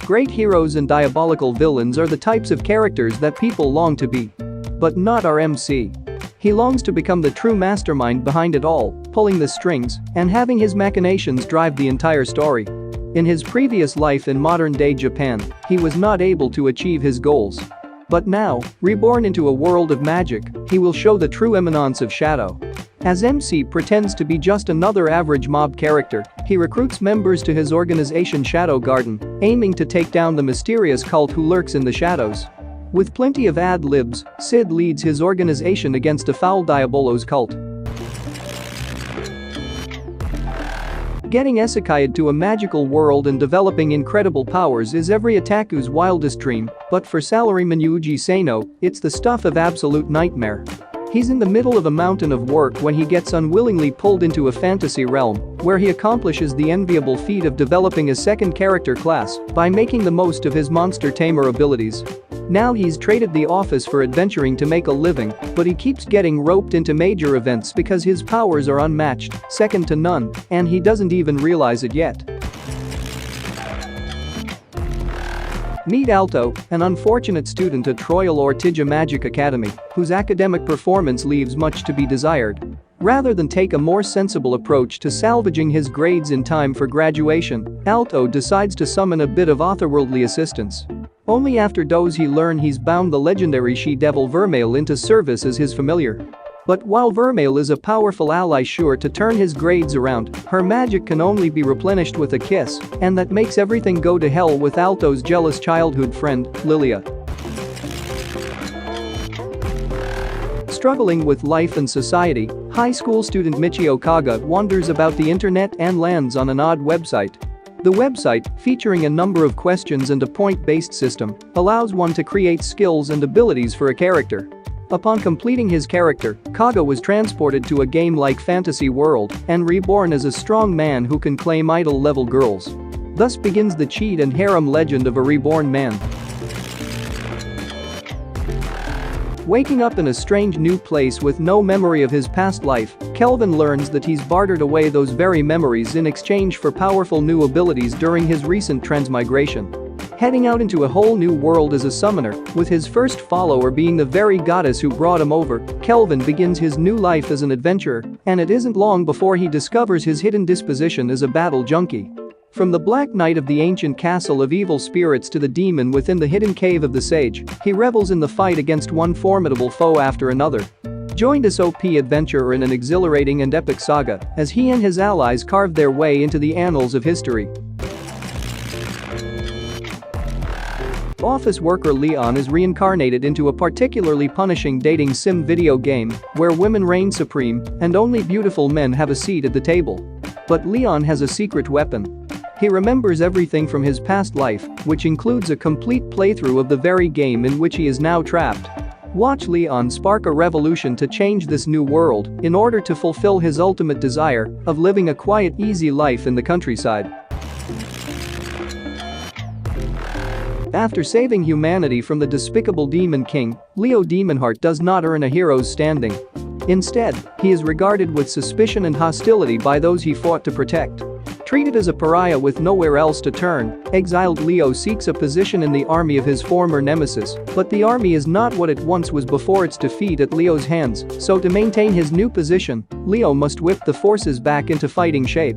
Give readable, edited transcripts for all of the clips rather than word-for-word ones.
Great heroes and diabolical villains are the types of characters that people long to be. But not our MC. He longs to become the true mastermind behind it all, pulling the strings and having his machinations drive the entire story. In his previous life in modern-day Japan, he was not able to achieve his goals. But now, reborn into a world of magic, he will show the true eminence of Shadow. As MC pretends to be just another average mob character, he recruits members to his organization Shadow Garden, aiming to take down the mysterious cult who lurks in the shadows. With plenty of ad-libs, Sid leads his organization against a foul Diabolo's cult. Getting isekai'd to a magical world and developing incredible powers is every otaku's wildest dream, but for salaryman Yuji Sano, it's the stuff of absolute nightmare. He's in the middle of a mountain of work when he gets unwillingly pulled into a fantasy realm, where he accomplishes the enviable feat of developing a second character class by making the most of his monster tamer abilities. Now he's traded the office for adventuring to make a living, but he keeps getting roped into major events because his powers are unmatched, second to none, and he doesn't even realize it yet. Meet Alto, an unfortunate student at Royal Ortija Magic Academy, whose academic performance leaves much to be desired. Rather than take a more sensible approach to salvaging his grades in time for graduation, Alto decides to summon a bit of otherworldly assistance. Only after does he learn he's bound the legendary she-devil Vermeil into service as his familiar. But while Vermeil is a powerful ally sure to turn his grades around, her magic can only be replenished with a kiss, and that makes everything go to hell with Alto's jealous childhood friend, Lilia. Struggling with life and society, high school student Michio Kaga wanders about the internet and lands on an odd website. The website, featuring a number of questions and a point-based system, allows one to create skills and abilities for a character. Upon completing his character, Kaga was transported to a game-like fantasy world and reborn as a strong man who can claim idol-level girls. Thus begins the cheat and harem legend of a reborn man. Waking up in a strange new place with no memory of his past life, Kelvin learns that he's bartered away those very memories in exchange for powerful new abilities during his recent transmigration. Heading out into a whole new world as a summoner, with his first follower being the very goddess who brought him over, Kelvin begins his new life as an adventurer, and it isn't long before he discovers his hidden disposition as a battle junkie. From the Black Knight of the ancient castle of evil spirits to the demon within the hidden cave of the sage, he revels in the fight against one formidable foe after another. Join this OP adventurer in an exhilarating and epic saga as he and his allies carve their way into the annals of history. Office worker Leon is reincarnated into a particularly punishing dating sim video game where women reign supreme and only beautiful men have a seat at the table. But Leon has a secret weapon. He remembers everything from his past life, which includes a complete playthrough of the very game in which he is now trapped. Watch Leon spark a revolution to change this new world in order to fulfill his ultimate desire of living a quiet, easy life in the countryside. After saving humanity from the despicable Demon King, Leo Demonheart does not earn a hero's standing. Instead, he is regarded with suspicion and hostility by those he fought to protect. Treated as a pariah with nowhere else to turn, exiled Leo seeks a position in the army of his former nemesis, but the army is not what it once was before its defeat at Leo's hands, so to maintain his new position, Leo must whip the forces back into fighting shape.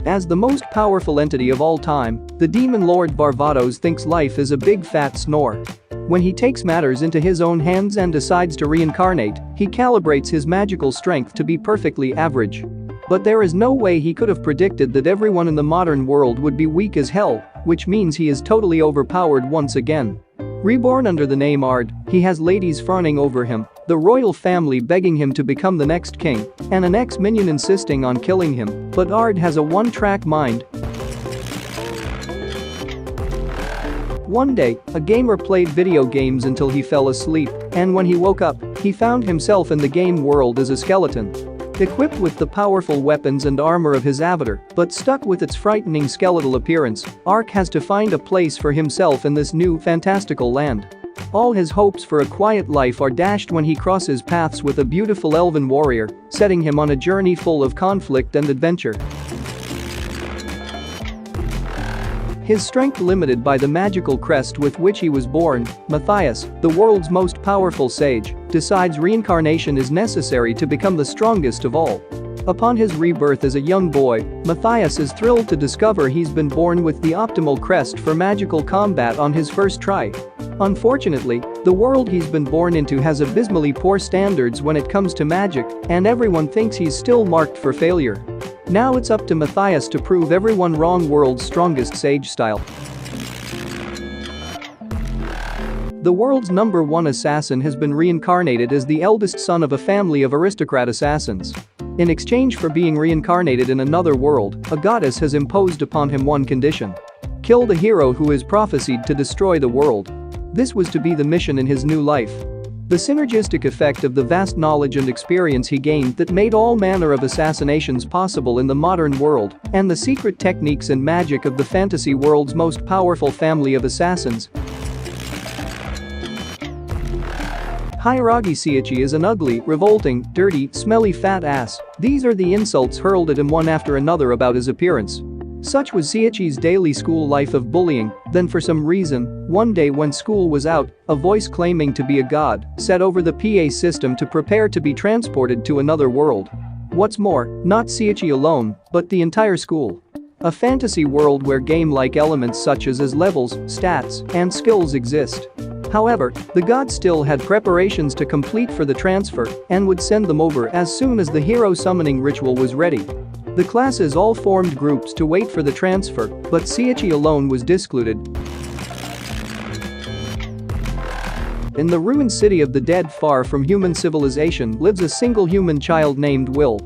As the most powerful entity of all time, the demon lord Barbados thinks life is a big fat snore. When he takes matters into his own hands and decides to reincarnate, he calibrates his magical strength to be perfectly average. But there is no way he could have predicted that everyone in the modern world would be weak as hell, which means he is totally overpowered once again. Reborn under the name Ard, he has ladies fawning over him, the royal family begging him to become the next king, and an ex-minion insisting on killing him, but Ard has a one-track mind. One day, a gamer played video games until he fell asleep, and when he woke up, he found himself in the game world as a skeleton. Equipped with the powerful weapons and armor of his avatar, but stuck with its frightening skeletal appearance, Ark has to find a place for himself in this new fantastical land. All his hopes for a quiet life are dashed when he crosses paths with a beautiful elven warrior, setting him on a journey full of conflict and adventure. His strength limited by the magical crest with which he was born, Matthias, the world's most powerful sage, decides reincarnation is necessary to become the strongest of all. Upon his rebirth as a young boy, Matthias is thrilled to discover he's been born with the optimal crest for magical combat on his first try. Unfortunately, the world he's been born into has abysmally poor standards when it comes to magic, and everyone thinks he's still marked for failure. Now it's up to Matthias to prove everyone wrong. World's strongest sage style. The world's #1 assassin has been reincarnated as the eldest son of a family of aristocrat assassins. In exchange for being reincarnated in another world, a goddess has imposed upon him one condition: kill the hero who is prophesied to destroy the world. This was to be the mission in his new life. The synergistic effect of the vast knowledge and experience he gained that made all manner of assassinations possible in the modern world, and the secret techniques and magic of the fantasy world's most powerful family of assassins. Hiragi Seiichi is an ugly, revolting, dirty, smelly fat ass. These are the insults hurled at him one after another about his appearance. Such was Seiichi's daily school life of bullying. Then for some reason, one day when school was out, a voice claiming to be a god said over the PA system to prepare to be transported to another world. What's more, not Seiichi alone, but the entire school. A fantasy world where game-like elements such as levels, stats, and skills exist. However, the god still had preparations to complete for the transfer and would send them over as soon as the hero summoning ritual was ready. The classes all formed groups to wait for the transfer, but Seiichi alone was discluded. In the ruined city of the dead far from human civilization lives a single human child named Will.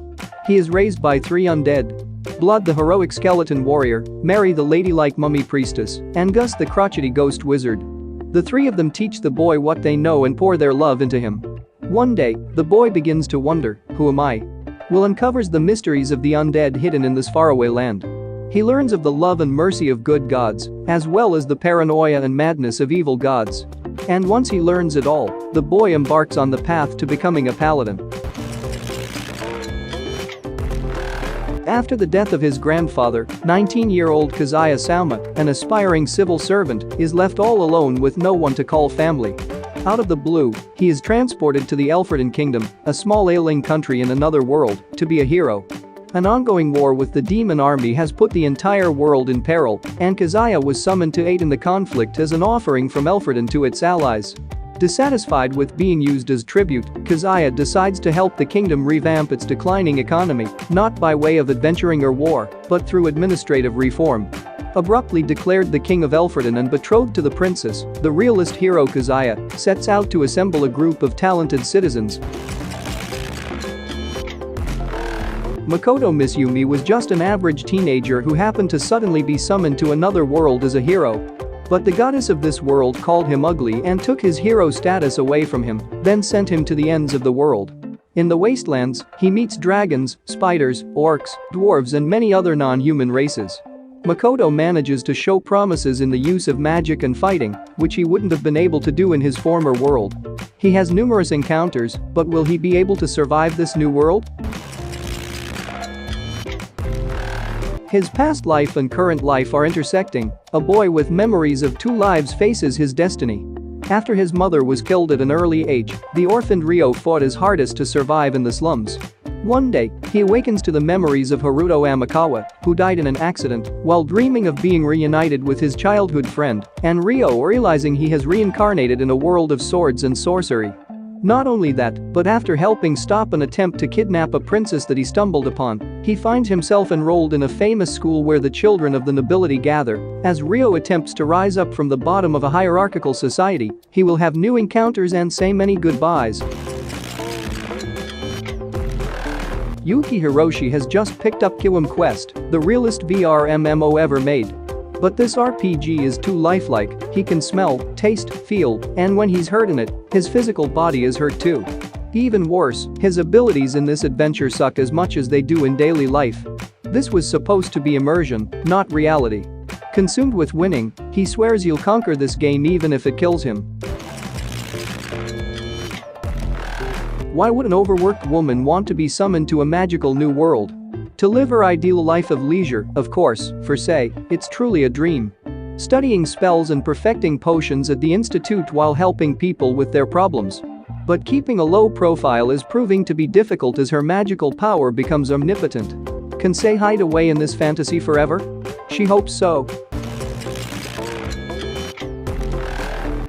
He is raised by 3 undead: Blood the heroic skeleton warrior, Mary the ladylike mummy priestess, and Gus the crotchety ghost wizard. The 3 of them teach the boy what they know and pour their love into him. One day, the boy begins to wonder, who am I? Will uncovers the mysteries of the undead hidden in this faraway land. He learns of the love and mercy of good gods, as well as the paranoia and madness of evil gods. And once he learns it all, the boy embarks on the path to becoming a paladin. After the death of his grandfather, 19-year-old Kazuya Sauma, an aspiring civil servant, is left all alone with no one to call family. Out of the blue, he is transported to the Elfriden Kingdom, a small ailing country in another world, to be a hero. An ongoing war with the demon army has put the entire world in peril, and Kazuya was summoned to aid in the conflict as an offering from Elfriden to its allies. Dissatisfied with being used as tribute, Kazuya decides to help the kingdom revamp its declining economy, not by way of adventuring or war, but through administrative reform. Abruptly declared the king of Elfriden and betrothed to the princess, the realist hero Kazuya sets out to assemble a group of talented citizens. Makoto Misumi was just an average teenager who happened to suddenly be summoned to another world as a hero. But the goddess of this world called him ugly and took his hero status away from him, then sent him to the ends of the world. In the wastelands, he meets dragons, spiders, orcs, dwarves and many other non-human races. Makoto manages to show promises in the use of magic and fighting, which he wouldn't have been able to do in his former world. He has numerous encounters, but will he be able to survive this new world? His past life and current life are intersecting. A boy with memories of 2 lives faces his destiny. After his mother was killed at an early age, the orphaned Ryo fought his hardest to survive in the slums. One day, he awakens to the memories of Haruto Amikawa, who died in an accident, while dreaming of being reunited with his childhood friend, and Ryo realizing he has reincarnated in a world of swords and sorcery. Not only that, but after helping stop an attempt to kidnap a princess that he stumbled upon, he finds himself enrolled in a famous school where the children of the nobility gather. As Ryo attempts to rise up from the bottom of a hierarchical society, he will have new encounters and say many goodbyes. Yuki Hiroshi has just picked up Kiwam Quest, the realest VR MMO ever made. But this RPG is too lifelike. He can smell, taste, feel, and when he's hurt in it, his physical body is hurt too. Even worse, his abilities in this adventure suck as much as they do in daily life. This was supposed to be immersion, not reality. Consumed with winning, he swears he'll conquer this game even if it kills him. Why would an overworked woman want to be summoned to a magical new world? To live her ideal life of leisure, of course, for say, it's truly a dream. Studying spells and perfecting potions at the institute while helping people with their problems. But keeping a low profile is proving to be difficult as her magical power becomes omnipotent. Can Sei hide away in this fantasy forever? She hopes so.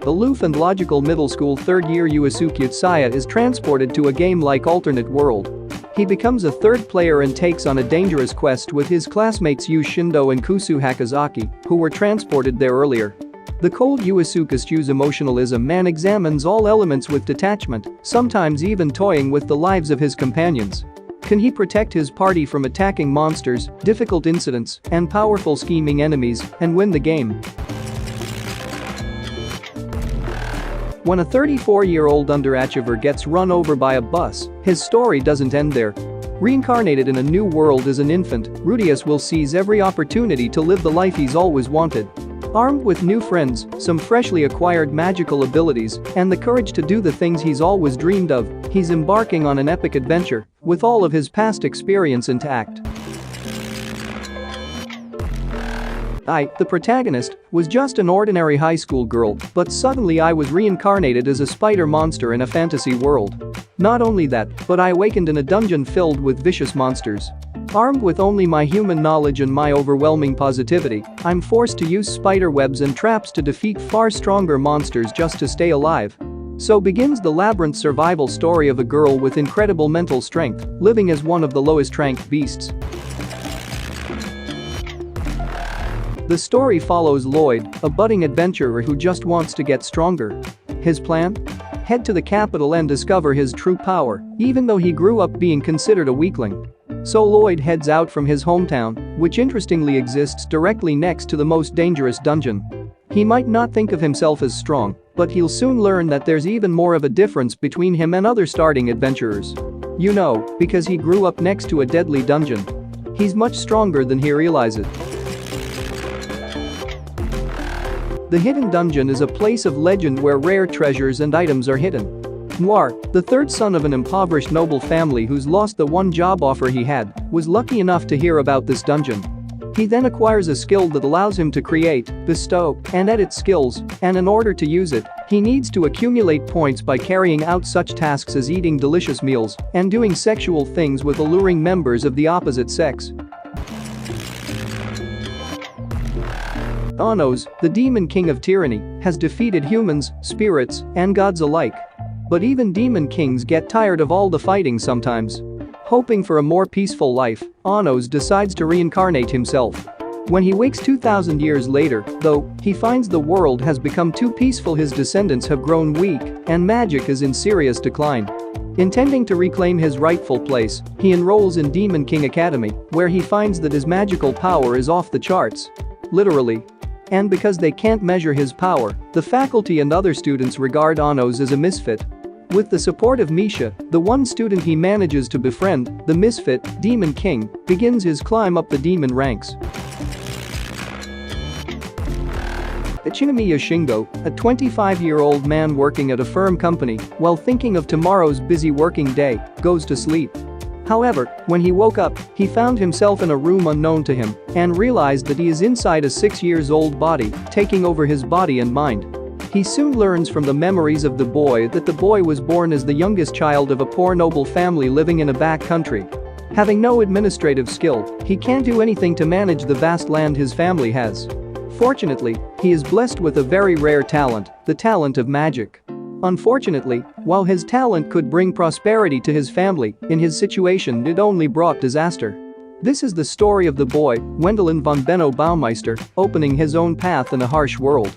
Aloof and logical middle school third-year Yuasuke Utsaya is transported to a game-like alternate world. He becomes a third player and takes on a dangerous quest with his classmates Yu Shindo and Kusu Hakazaki, who were transported there earlier. The cold Yuasuke's emotionalism man examines all elements with detachment, sometimes even toying with the lives of his companions. Can he protect his party from attacking monsters, difficult incidents, and powerful scheming enemies, and win the game? When a 34-year-old underachiever gets run over by a bus, his story doesn't end there. Reincarnated in a new world as an infant, Rudius will seize every opportunity to live the life he's always wanted. Armed with new friends, some freshly acquired magical abilities, and the courage to do the things he's always dreamed of, he's embarking on an epic adventure, with all of his past experience intact. The protagonist, was just an ordinary high school girl, but suddenly I was reincarnated as a spider monster in a fantasy world. Not only that, but I awakened in a dungeon filled with vicious monsters. Armed with only my human knowledge and my overwhelming positivity, I'm forced to use spider webs and traps to defeat far stronger monsters just to stay alive. So begins the labyrinth survival story of a girl with incredible mental strength, living as one of the lowest ranked beasts. The story follows Lloyd, a budding adventurer who just wants to get stronger. His plan? Head to the capital and discover his true power, even though he grew up being considered a weakling. So Lloyd heads out from his hometown, which interestingly exists directly next to the most dangerous dungeon. He might not think of himself as strong, but he'll soon learn that there's even more of a difference between him and other starting adventurers. You know, because he grew up next to a deadly dungeon. He's much stronger than he realizes. The Hidden Dungeon is a place of legend where rare treasures and items are hidden. Noir, the third son of an impoverished noble family who's lost the one job offer he had, was lucky enough to hear about this dungeon. He then acquires a skill that allows him to create, bestow, and edit skills, and in order to use it, he needs to accumulate points by carrying out such tasks as eating delicious meals and doing sexual things with alluring members of the opposite sex. Anos, the demon king of tyranny, has defeated humans, spirits, and gods alike. But even demon kings get tired of all the fighting sometimes. Hoping for a more peaceful life, Anos decides to reincarnate himself. When he wakes 2,000 years later, though, he finds the world has become too peaceful, his descendants have grown weak, and magic is in serious decline. Intending to reclaim his rightful place, he enrolls in Demon King Academy, where he finds that his magical power is off the charts. Literally. And because they can't measure his power, the faculty and other students regard Anos as a misfit. With the support of Misha, the one student he manages to befriend, the misfit, Demon King, begins his climb up the demon ranks. Ichinamiya Shingo, a 25-year-old man working at a firm company, while thinking of tomorrow's busy working day, goes to sleep. However, when he woke up, he found himself in a room unknown to him and realized that he is inside a 6-year-old body, taking over his body and mind. He soon learns from the memories of the boy that the boy was born as the youngest child of a poor noble family living in a back country. Having no administrative skill, he can't do anything to manage the vast land his family has. Fortunately, he is blessed with a very rare talent, the talent of magic. Unfortunately, while his talent could bring prosperity to his family, in his situation it only brought disaster. This is the story of the boy, Wendelin von Benno Baumeister, opening his own path in a harsh world.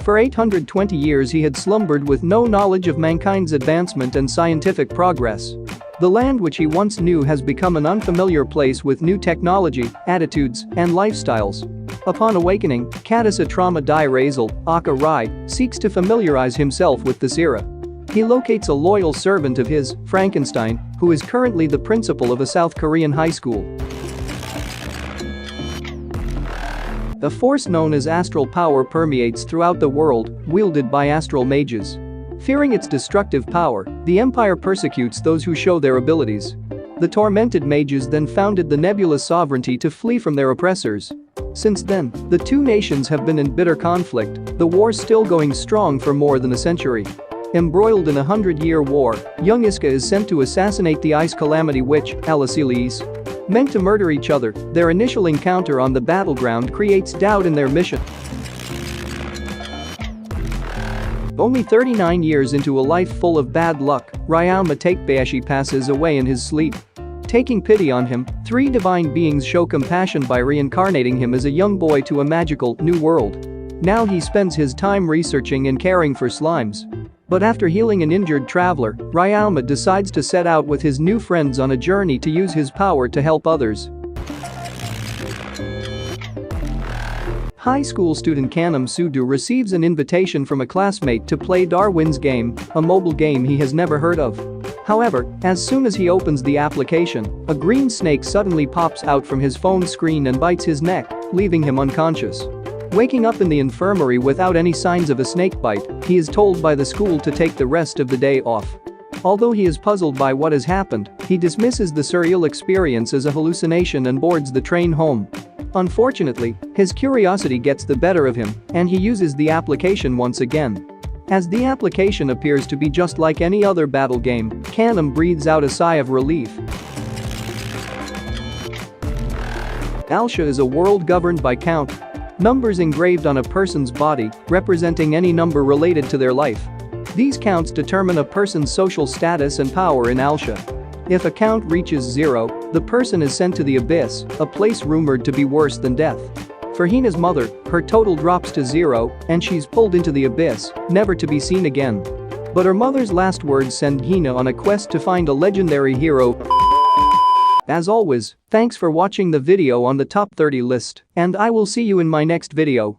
For 820 years he had slumbered with no knowledge of mankind's advancement and scientific progress. The land which he once knew has become an unfamiliar place with new technology, attitudes, and lifestyles. Upon awakening, Kadasa Trauma Dai Razel, Aka Rai, seeks to familiarize himself with this era. He locates a loyal servant of his, Frankenstein, who is currently the principal of a South Korean high school. A force known as astral power permeates throughout the world, wielded by astral mages. Fearing its destructive power, the Empire persecutes those who show their abilities. The tormented mages then founded the Nebula Sovereignty to flee from their oppressors. Since then, the two nations have been in bitter conflict, the war still going strong for more than a century. Embroiled in a 100-year war, young Isekai is sent to assassinate the Ice Calamity Witch, Aliciles. Meant to murder each other, their initial encounter on the battleground creates doubt in their mission. Only 39 years into a life full of bad luck, Ryoma Takebayashi passes away in his sleep. Taking pity on him, three divine beings show compassion by reincarnating him as a young boy to a magical, new world. Now he spends his time researching and caring for slimes. But after healing an injured traveler, Ryoma decides to set out with his new friends on a journey to use his power to help others. High school student Kanam Sudu receives an invitation from a classmate to play Darwin's Game, a mobile game he has never heard of. However, as soon as he opens the application, a green snake suddenly pops out from his phone screen and bites his neck, leaving him unconscious. Waking up in the infirmary without any signs of a snake bite, he is told by the school to take the rest of the day off. Although he is puzzled by what has happened, he dismisses the surreal experience as a hallucination and boards the train home. Unfortunately, his curiosity gets the better of him, and he uses the application once again. As the application appears to be just like any other battle game, Kanam breathes out a sigh of relief. Alsha is a world governed by count. Numbers engraved on a person's body, representing any number related to their life. These counts determine a person's social status and power in Alsha. If a count reaches 0, the person is sent to the abyss, a place rumored to be worse than death. For Hina's mother, her total drops to 0, and she's pulled into the abyss, never to be seen again. But her mother's last words send Hina on a quest to find a legendary hero. As always, thanks for watching the video on the top 30 list, and I will see you in my next video.